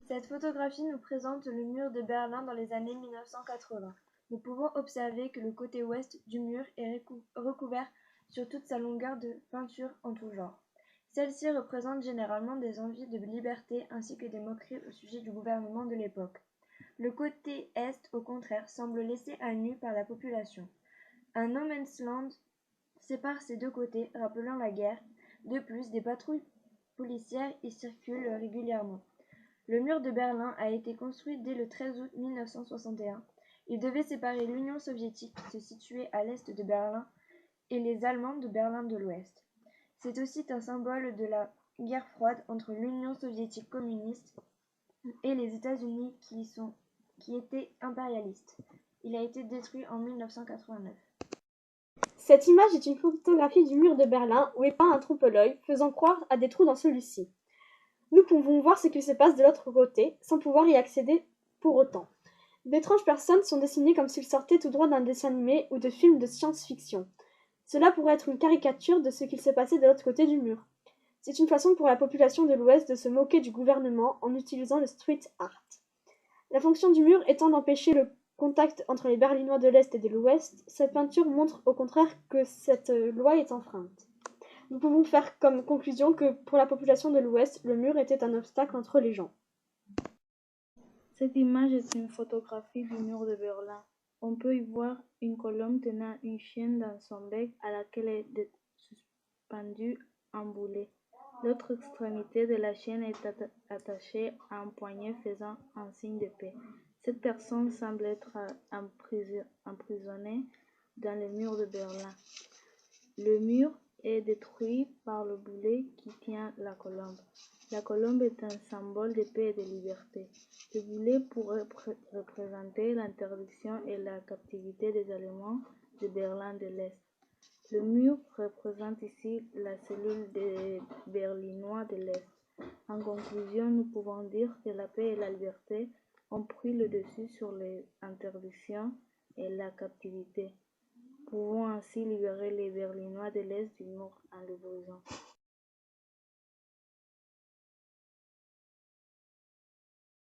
Cette photographie nous présente le mur de Berlin dans les années 1980. Nous pouvons observer que le côté ouest du mur est recouvert sur toute sa longueur de peintures en tout genre. Celle-ci représente généralement des envies de liberté ainsi que des moqueries au sujet du gouvernement de l'époque. Le côté est, au contraire, semble laissé à nu par la population. Un no man's land sépare ces deux côtés, rappelant la guerre. De plus, des patrouilles policières y circulent régulièrement. Le mur de Berlin a été construit dès le 13 août 1961. Il devait séparer l'Union soviétique, qui se situait à l'est de Berlin, et les Allemands de Berlin de l'Ouest. C'est aussi un symbole de la guerre froide entre l'Union soviétique communiste et les États-Unis qui étaient impérialistes. Il a été détruit en 1989. Cette image est une photographie du mur de Berlin où est peint un trompe-l'œil, faisant croire à des trous dans celui-ci. Nous pouvons voir ce qu'il se passe de l'autre côté, sans pouvoir y accéder pour autant. D'étranges personnes sont dessinées comme s'ils sortaient tout droit d'un dessin animé ou de films de science-fiction. Cela pourrait être une caricature de ce qu'il se passait de l'autre côté du mur. C'est une façon pour la population de l'Ouest de se moquer du gouvernement en utilisant le street art. La fonction du mur étant d'empêcher le contact entre les Berlinois de l'Est et de l'Ouest, cette peinture montre au contraire que cette loi est enfreinte. Nous pouvons faire comme conclusion que pour la population de l'Ouest, le mur était un obstacle entre les gens. Cette image est une photographie du mur de Berlin. On peut y voir une colombe tenant une chienne dans son bec à laquelle est suspendu un boulet. L'autre extrémité de la chaîne est attachée à un poignet faisant un signe de paix. Cette personne semble être emprisonnée dans le mur de Berlin. Le mur est détruit par le boulet qui tient la colombe. La colombe est un symbole de paix et de liberté. Le boulet pourrait représenter l'interdiction et la captivité des Allemands de Berlin de l'Est. Le mur représente ici la cellule des Berlinois de l'Est. En conclusion, nous pouvons dire que la paix et la liberté ont pris le dessus sur les interdictions et la captivité, pouvant ainsi libérer les Berlinois de l'Est du mur en le brisant.